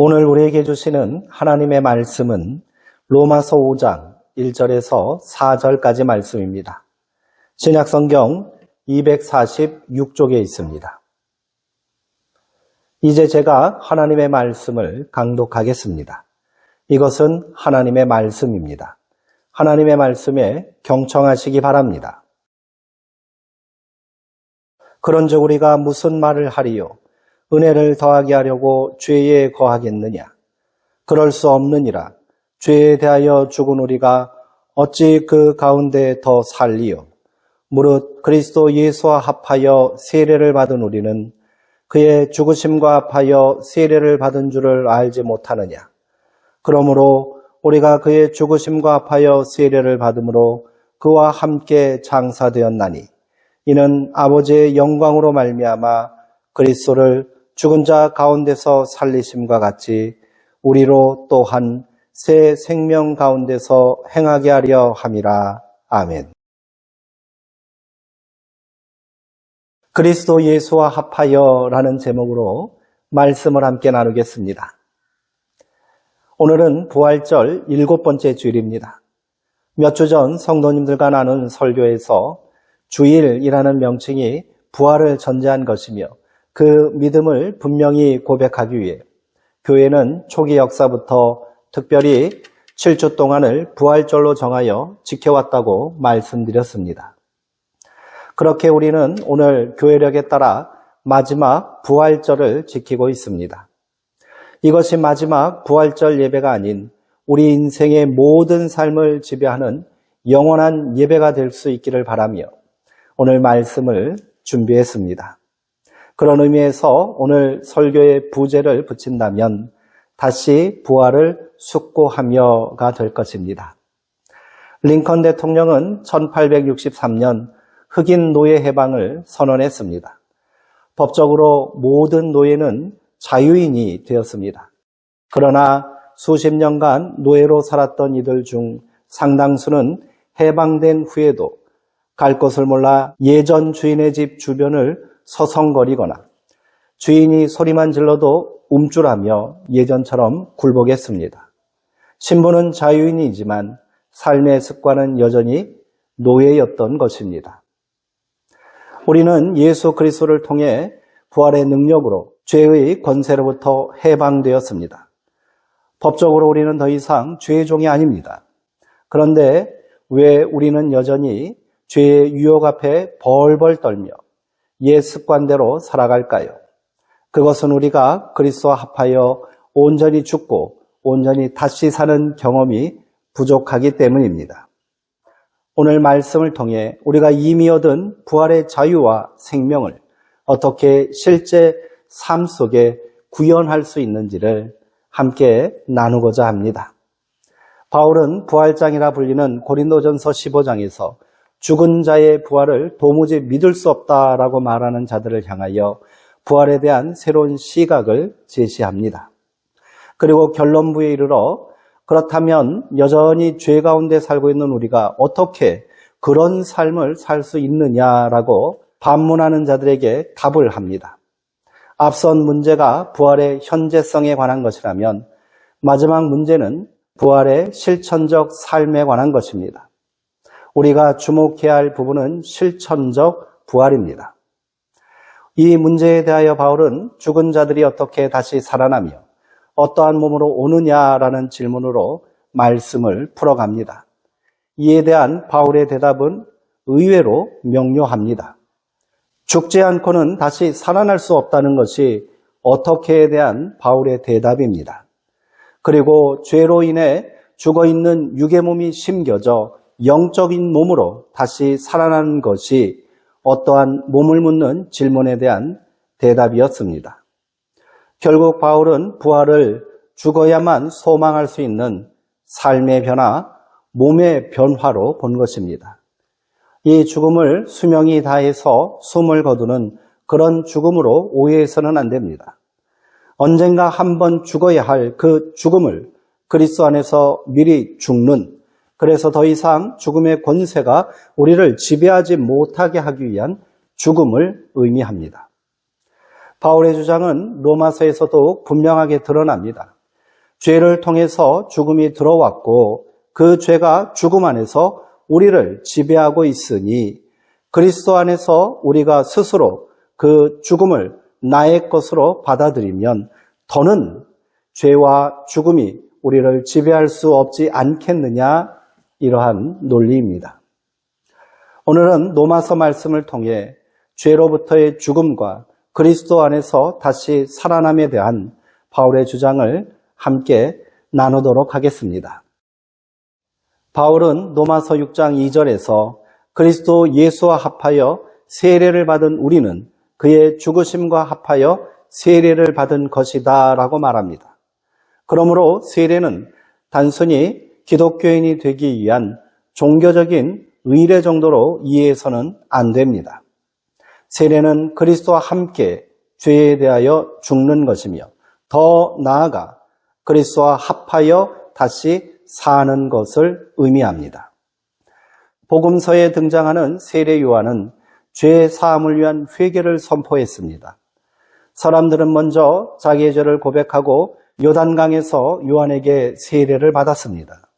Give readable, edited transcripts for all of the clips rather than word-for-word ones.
오늘 우리에게 주시는 하나님의 말씀은 로마서 5장 1절에서 4절까지 말씀입니다. 신약성경 246쪽에 있습니다. 이제 제가 하나님의 말씀을 강독하겠습니다. 이것은 하나님의 말씀입니다. 하나님의 말씀에 경청하시기 바랍니다. 그런즉 우리가 무슨 말을 하리요? 은혜를 더하게 하려고 죄에 거하겠느냐? 그럴 수 없느니라. 죄에 대하여 죽은 우리가 어찌 그 가운데 더 살리요? 무릇 그리스도 예수와 합하여 세례를 받은 우리는 그의 죽으심과 합하여 세례를 받은 줄을 알지 못하느냐? 그러므로 우리가 그의 죽으심과 합하여 세례를 받음으로 그와 함께 장사되었나니 이는 아버지의 영광으로 말미암아 그리스도를 죽은 자 가운데서 살리심과 같이 우리로 또한 새 생명 가운데서 행하게 하려 함이라. 아멘. 그리스도 예수와 합하여라는 제목으로 말씀을 함께 나누겠습니다. 오늘은 부활절 7번째 주일입니다. 몇 주 전 성도님들과 나눈 설교에서 주일이라는 명칭이 부활을 전제한 것이며 그 믿음을 분명히 고백하기 위해 교회는 초기 역사부터 특별히 7주 동안을 부활절로 정하여 지켜왔다고 말씀드렸습니다. 그렇게 우리는 오늘 교회력에 따라 마지막 부활절을 지키고 있습니다. 이것이 마지막 부활절 예배가 아닌 우리 인생의 모든 삶을 지배하는 영원한 예배가 될 수 있기를 바라며 오늘 말씀을 준비했습니다. 그런 의미에서 오늘 설교의 부제를 붙인다면 다시 부활을 숙고하며가 될 것입니다. 링컨 대통령은 1863년 흑인 노예 해방을 선언했습니다. 법적으로 모든 노예는 자유인이 되었습니다. 그러나 수십 년간 노예로 살았던 이들 중 상당수는 해방된 후에도 갈 곳을 몰라 예전 주인의 집 주변을 서성거리거나 주인이 소리만 질러도 움찔하며 예전처럼 굴복했습니다. 신분은 자유인이지만 삶의 습관은 여전히 노예였던 것입니다. 우리는 예수 그리스도를 통해 부활의 능력으로 죄의 권세로부터 해방되었습니다. 법적으로 우리는 더 이상 죄의 종이 아닙니다. 그런데 왜 우리는 여전히 죄의 유혹 앞에 벌벌 떨며 옛 습관대로 살아갈까요? 그것은 우리가 그리스도와 합하여 온전히 죽고 온전히 다시 사는 경험이 부족하기 때문입니다. 오늘 말씀을 통해 우리가 이미 얻은 부활의 자유와 생명을 어떻게 실제 삶 속에 구현할 수 있는지를 함께 나누고자 합니다. 바울은 부활장이라 불리는 고린도전서 15장에서 죽은 자의 부활을 도무지 믿을 수 없다라고 말하는 자들을 향하여 부활에 대한 새로운 시각을 제시합니다. 그리고 결론부에 이르러 그렇다면 여전히 죄 가운데 살고 있는 우리가 어떻게 그런 삶을 살 수 있느냐라고 반문하는 자들에게 답을 합니다. 앞선 문제가 부활의 현재성에 관한 것이라면 마지막 문제는 부활의 실천적 삶에 관한 것입니다. 우리가 주목해야 할 부분은 실천적 부활입니다. 이 문제에 대하여 바울은 죽은 자들이 어떻게 다시 살아나며 어떠한 몸으로 오느냐라는 질문으로 말씀을 풀어갑니다. 이에 대한 바울의 대답은 의외로 명료합니다. 죽지 않고는 다시 살아날 수 없다는 것이 어떻게에 대한 바울의 대답입니다. 그리고 죄로 인해 죽어있는 육의 몸이 심겨져 영적인 몸으로 다시 살아나는 것이 어떠한 몸을 묻는 질문에 대한 대답이었습니다. 결국 바울은 부활을 죽어야만 소망할 수 있는 삶의 변화, 몸의 변화로 본 것입니다. 이 죽음을 수명이 다해서 숨을 거두는 그런 죽음으로 오해해서는 안 됩니다. 언젠가 한번 죽어야 할 그 죽음을 그리스도 안에서 미리 죽는, 그래서 더 이상 죽음의 권세가 우리를 지배하지 못하게 하기 위한 죽음을 의미합니다. 바울의 주장은 로마서에서도 분명하게 드러납니다. 죄를 통해서 죽음이 들어왔고 그 죄가 죽음 안에서 우리를 지배하고 있으니 그리스도 안에서 우리가 스스로 그 죽음을 나의 것으로 받아들이면 더는 죄와 죽음이 우리를 지배할 수 없지 않겠느냐, 이러한 논리입니다. 오늘은 로마서 말씀을 통해 죄로부터의 죽음과 그리스도 안에서 다시 살아남에 대한 바울의 주장을 함께 나누도록 하겠습니다. 바울은 로마서 6장 2절에서 그리스도 예수와 합하여 세례를 받은 우리는 그의 죽으심과 합하여 세례를 받은 것이다 라고 말합니다. 그러므로 세례는 단순히 기독교인이 되기 위한 종교적인 의례 정도로 이해해서는 안 됩니다. 세례는 그리스도와 함께 죄에 대하여 죽는 것이며 더 나아가 그리스도와 합하여 다시 사는 것을 의미합니다. 복음서에 등장하는 세례 요한은 죄 사함을 위한 회개를 선포했습니다. 사람들은 먼저 자기의 죄를 고백하고 요단강에서 요한에게 세례를 받았습니다.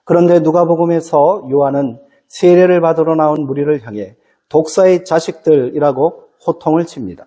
그런데 누가복음에서 요한은 세례를 받으러 나온 무리를 향해 독사의 자식들이라고 호통을 칩니다.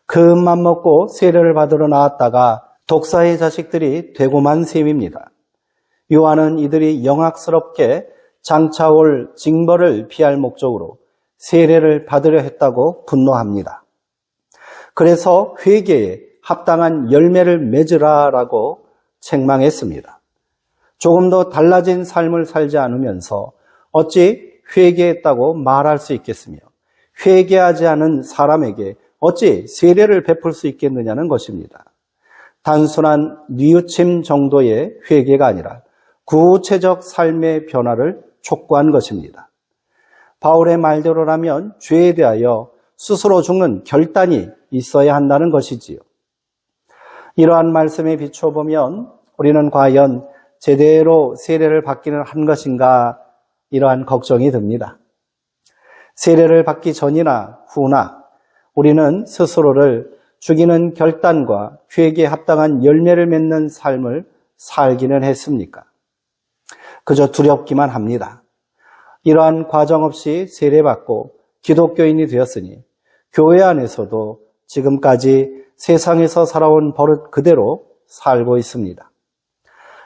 그 맘 먹고 세례를 받으러 나왔다가 독사의 자식들이 되고만 셈입니다. 요한은 이들이 영악스럽게 장차 올 징벌을 피할 목적으로 세례를 받으려 했다고 분노합니다. 그래서 회개에 합당한 열매를 맺으라라고 책망했습니다. 조금 더 달라진 삶을 살지 않으면서 어찌 회개했다고 말할 수 있겠으며 회개하지 않은 사람에게 어찌 세례를 베풀 수 있겠느냐는 것입니다. 단순한 뉘우침 정도의 회개가 아니라 구체적 삶의 변화를 촉구한 것입니다. 바울의 말대로라면 죄에 대하여 스스로 죽는 결단이 있어야 한다는 것이지요. 이러한 말씀에 비춰보면 우리는 과연 제대로 세례를 받기는 한 것인가, 이러한 걱정이 듭니다. 세례를 받기 전이나 후나 우리는 스스로를 죽이는 결단과 회개에 합당한 열매를 맺는 삶을 살기는 했습니까? 그저 두렵기만 합니다. 이러한 과정 없이 세례받고 기독교인이 되었으니 교회 안에서도 지금까지 세상에서 살아온 버릇 그대로 살고 있습니다.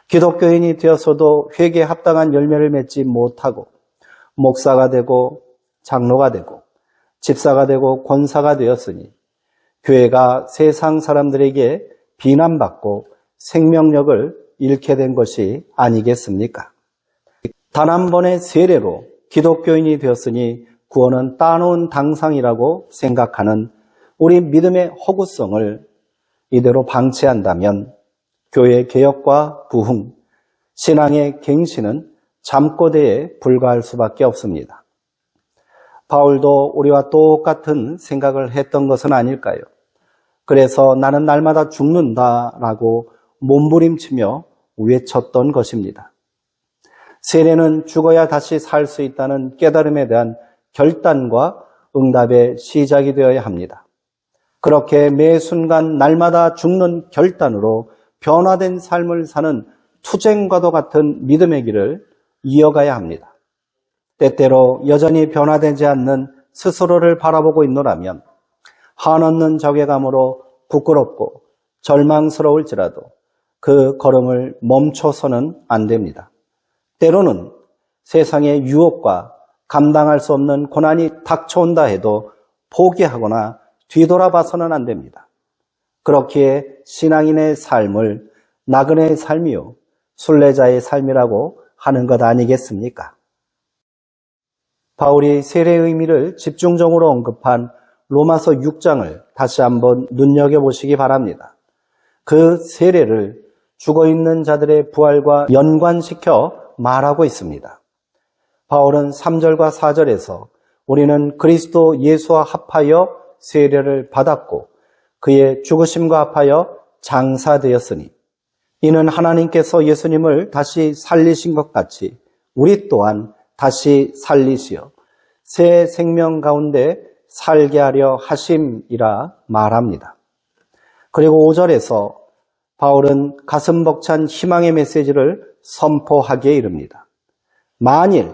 기독교인이 되었어도 회개에 합당한 열매를 맺지 못하고 목사가 되고 장로가 되고 집사가 되고 권사가 되었으니 교회가 세상 사람들에게 비난받고 생명력을 잃게 된 것이 아니겠습니까? 단 한 번의 세례로 기독교인이 되었으니 구원은 따놓은 당상이라고 생각하는 우리 믿음의 허구성을 이대로 방치한다면 교회 개혁과 부흥, 신앙의 갱신은 잠꼬대에 불과할 수밖에 없습니다. 바울도 우리와 똑같은 생각을 했던 것은 아닐까요? 그래서 나는 날마다 죽는다라고 몸부림치며 외쳤던 것입니다. 세례는 죽어야 다시 살 수 있다는 깨달음에 대한 결단과 응답의 시작이 되어야 합니다. 그렇게 매 순간 날마다 죽는 결단으로 변화된 삶을 사는 투쟁과도 같은 믿음의 길을 이어가야 합니다. 때때로 여전히 변화되지 않는 스스로를 바라보고 있노라면 한없는 자괴감으로 부끄럽고 절망스러울지라도 그 걸음을 멈춰서는 안 됩니다. 때로는 세상의 유혹과 감당할 수 없는 고난이 닥쳐온다 해도 포기하거나 뒤돌아봐서는 안 됩니다. 그렇기에 신앙인의 삶을 나그네의 삶이요 순례자의 삶이라고 하는 것 아니겠습니까? 바울이 세례의 의미를 집중적으로 언급한 로마서 6장을 다시 한번 눈여겨보시기 바랍니다. 그 세례를 죽어있는 자들의 부활과 연관시켜 말하고 있습니다. 바울은 3절과 4절에서 우리는 그리스도 예수와 합하여 세례를 받았고 그의 죽으심과 합하여 장사되었으니 이는 하나님께서 예수님을 다시 살리신 것 같이 우리 또한 다시 살리시어 새 생명 가운데 살게 하려 하심이라 말합니다. 그리고 5절에서 바울은 가슴 벅찬 희망의 메시지를 선포하기에 이릅니다. 만일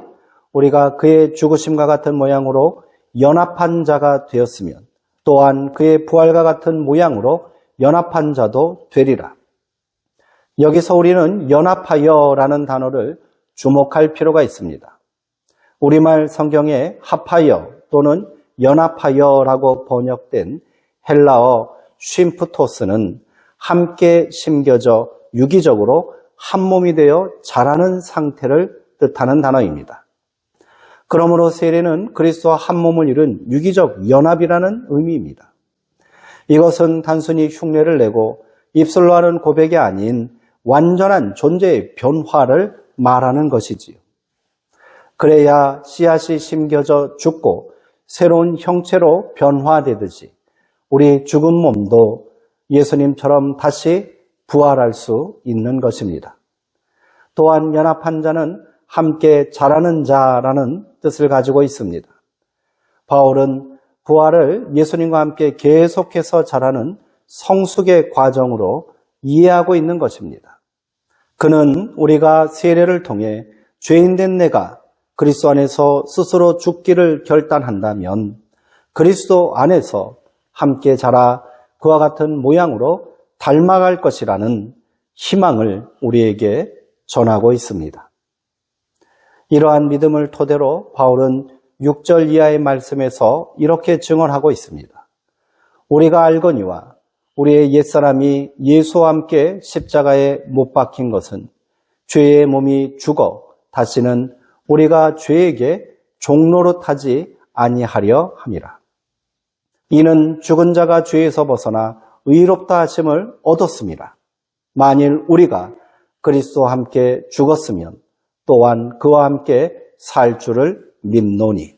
우리가 그의 죽으심과 같은 모양으로 연합한 자가 되었으면 또한 그의 부활과 같은 모양으로 연합한 자도 되리라. 여기서 우리는 연합하여라는 단어를 주목할 필요가 있습니다. 우리말 성경에 합하여 또는 연합하여라고 번역된 헬라어 쉼프토스는 함께 심겨져 유기적으로 한 몸이 되어 자라는 상태를 뜻하는 단어입니다. 그러므로 세례는 그리스도와 한 몸을 이룬 유기적 연합이라는 의미입니다. 이것은 단순히 흉내를 내고 입술로 하는 고백이 아닌 완전한 존재의 변화를 말하는 것이지요. 그래야 씨앗이 심겨져 죽고 새로운 형체로 변화되듯이 우리 죽은 몸도 예수님처럼 다시 부활할 수 있는 것입니다. 또한 연합한 자는 함께 자라는 자라는 뜻을 가지고 있습니다. 바울은 부활을 예수님과 함께 계속해서 자라는 성숙의 과정으로 이해하고 있는 것입니다. 그는 우리가 세례를 통해 죄인된 내가 그리스도 안에서 스스로 죽기를 결단한다면 그리스도 안에서 함께 자라 그와 같은 모양으로 닮아갈 것이라는 희망을 우리에게 전하고 있습니다. 이러한 믿음을 토대로 바울은 6절 이하의 말씀에서 이렇게 증언하고 있습니다. 우리가 알거니와 우리의 옛사람이 예수와 함께 십자가에 못 박힌 것은 죄의 몸이 죽어 다시는 우리가 죄에게 종노릇하지 아니하려 함이라. 이는 죽은 자가 죄에서 벗어나 의롭다 하심을 얻었습니다. 만일 우리가 그리스도와 함께 죽었으면 또한 그와 함께 살 줄을 믿노니.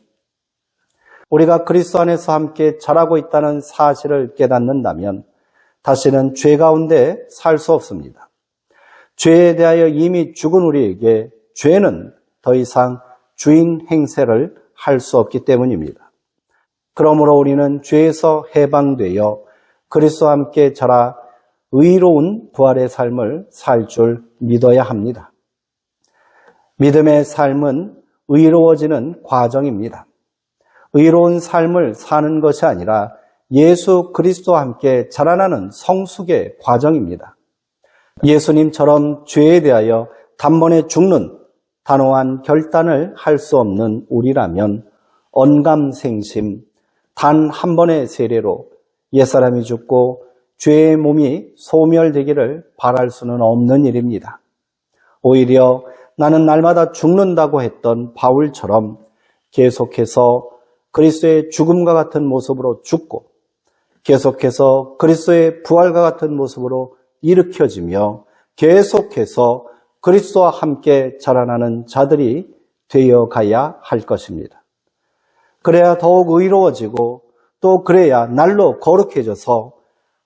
우리가 그리스도 안에서 함께 자라고 있다는 사실을 깨닫는다면 다시는 죄 가운데 살 수 없습니다. 죄에 대하여 이미 죽은 우리에게 죄는 더 이상 주인 행세를 할 수 없기 때문입니다. 그러므로 우리는 죄에서 해방되어 그리스도와 함께 자라 의로운 부활의 삶을 살 줄 믿어야 합니다. 믿음의 삶은 의로워지는 과정입니다. 의로운 삶을 사는 것이 아니라 예수 그리스도와 함께 자라나는 성숙의 과정입니다. 예수님처럼 죄에 대하여 단번에 죽는 단호한 결단을 할 수 없는 우리라면 언감생심, 단 한 번의 세례로 옛사람이 죽고 죄의 몸이 소멸되기를 바랄 수는 없는 일입니다. 오히려 나는 날마다 죽는다고 했던 바울처럼 계속해서 그리스도의 죽음과 같은 모습으로 죽고 계속해서 그리스도의 부활과 같은 모습으로 일으켜지며 계속해서 그리스도와 함께 자라나는 자들이 되어가야 할 것입니다. 그래야 더욱 의로워지고 또 그래야 날로 거룩해져서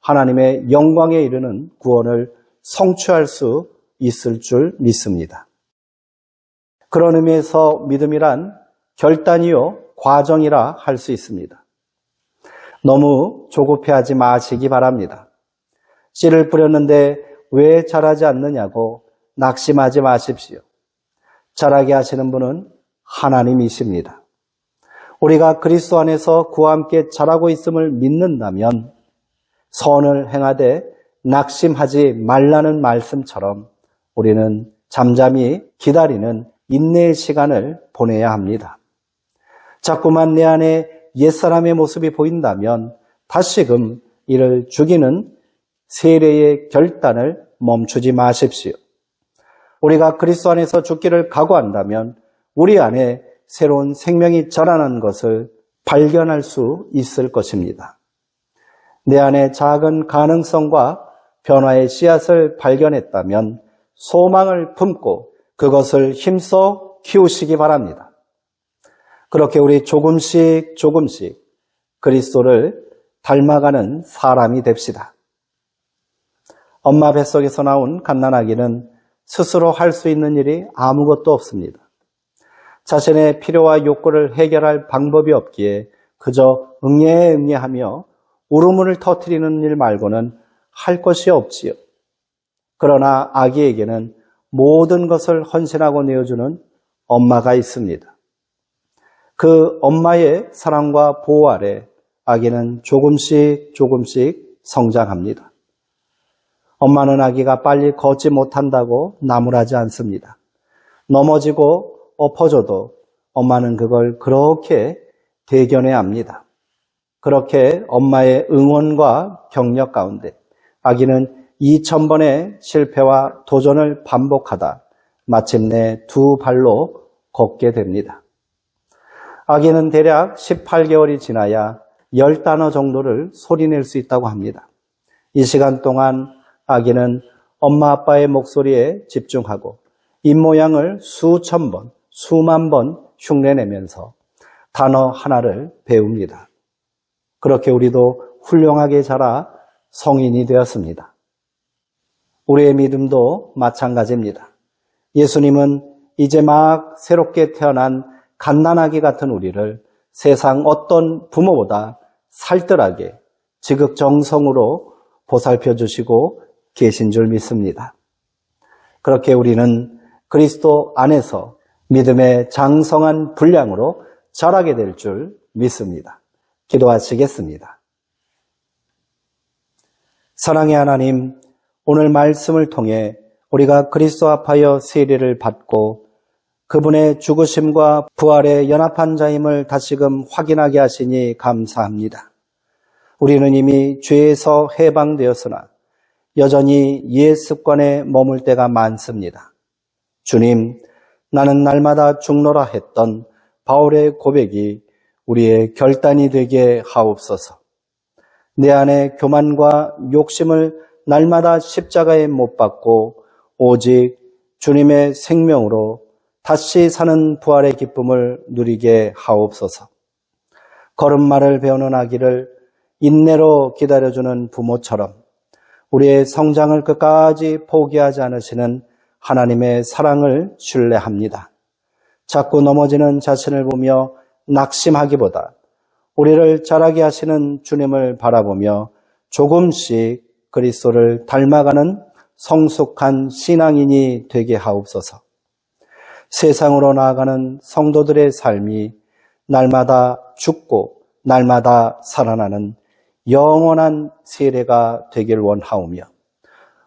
하나님의 영광에 이르는 구원을 성취할 수 있을 줄 믿습니다. 그런 의미에서 믿음이란 결단이요 과정이라 할 수 있습니다. 너무 조급해하지 마시기 바랍니다. 씨를 뿌렸는데 왜 자라지 않느냐고 낙심하지 마십시오. 자라게 하시는 분은 하나님이십니다. 우리가 그리스도 안에서 그와 함께 자라고 있음을 믿는다면 선을 행하되 낙심하지 말라는 말씀처럼 우리는 잠잠히 기다리는 인내의 시간을 보내야 합니다. 자꾸만 내 안에 옛사람의 모습이 보인다면 다시금 이를 죽이는 세례의 결단을 멈추지 마십시오. 우리가 그리스도 안에서 죽기를 각오한다면 우리 안에 새로운 생명이 자라난 것을 발견할 수 있을 것입니다. 내 안에 작은 가능성과 변화의 씨앗을 발견했다면 소망을 품고 그것을 힘써 키우시기 바랍니다. 그렇게 우리 조금씩 그리스도를 닮아가는 사람이 됩시다. 엄마 뱃속에서 나온 갓난아기는 스스로 할 수 있는 일이 아무것도 없습니다. 자신의 필요와 욕구를 해결할 방법이 없기에 그저 응애응애하며 울음을 터뜨리는 일 말고는 할 것이 없지요. 그러나 아기에게는 모든 것을 헌신하고 내어주는 엄마가 있습니다. 그 엄마의 사랑과 보호 아래 아기는 조금씩 성장합니다. 엄마는 아기가 빨리 걷지 못한다고 나무라지 않습니다. 넘어지고 엎어져도 엄마는 그걸 그렇게 대견해야 합니다. 그렇게 엄마의 응원과 격려 가운데 아기는 2000번의 실패와 도전을 반복하다 마침내 두 발로 걷게 됩니다. 아기는 대략 18개월이 지나야 10단어 정도를 소리낼 수 있다고 합니다. 이 시간 동안 아기는 엄마 아빠의 목소리에 집중하고 입모양을 수천 번, 수만 번 흉내내면서 단어 하나를 배웁니다. 그렇게 우리도 훌륭하게 자라 성인이 되었습니다. 우리의 믿음도 마찬가지입니다. 예수님은 이제 막 새롭게 태어난 갓난아기 같은 우리를 세상 어떤 부모보다 살뜰하게 지극정성으로 보살펴 주시고 계신 줄 믿습니다. 그렇게 우리는 그리스도 안에서 믿음의 장성한 분량으로 자라게 될 줄 믿습니다. 기도하시겠습니다. 사랑의 하나님, 오늘 말씀을 통해 우리가 그리스도 앞하여 세례를 받고 그분의 죽으심과 부활의 연합한 자임을 다시금 확인하게 하시니 감사합니다. 우리는 이미 죄에서 해방되었으나 여전히 옛 습관에 머물 때가 많습니다. 주님, 나는 날마다 죽노라 했던 바울의 고백이 우리의 결단이 되게 하옵소서. 내 안에 교만과 욕심을 날마다 십자가에 못 박고 오직 주님의 생명으로 다시 사는 부활의 기쁨을 누리게 하옵소서. 걸음마를 배우는 아기를 인내로 기다려주는 부모처럼 우리의 성장을 끝까지 포기하지 않으시는 하나님의 사랑을 신뢰합니다. 자꾸 넘어지는 자신을 보며 낙심하기보다 우리를 자라게 하시는 주님을 바라보며 조금씩 그리스도를 닮아가는 성숙한 신앙인이 되게 하옵소서. 세상으로 나아가는 성도들의 삶이 날마다 죽고 날마다 살아나는 영원한 세례가 되길 원하오며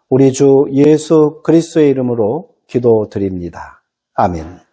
우리 주 예수 그리스도의 이름으로 기도드립니다. 아멘.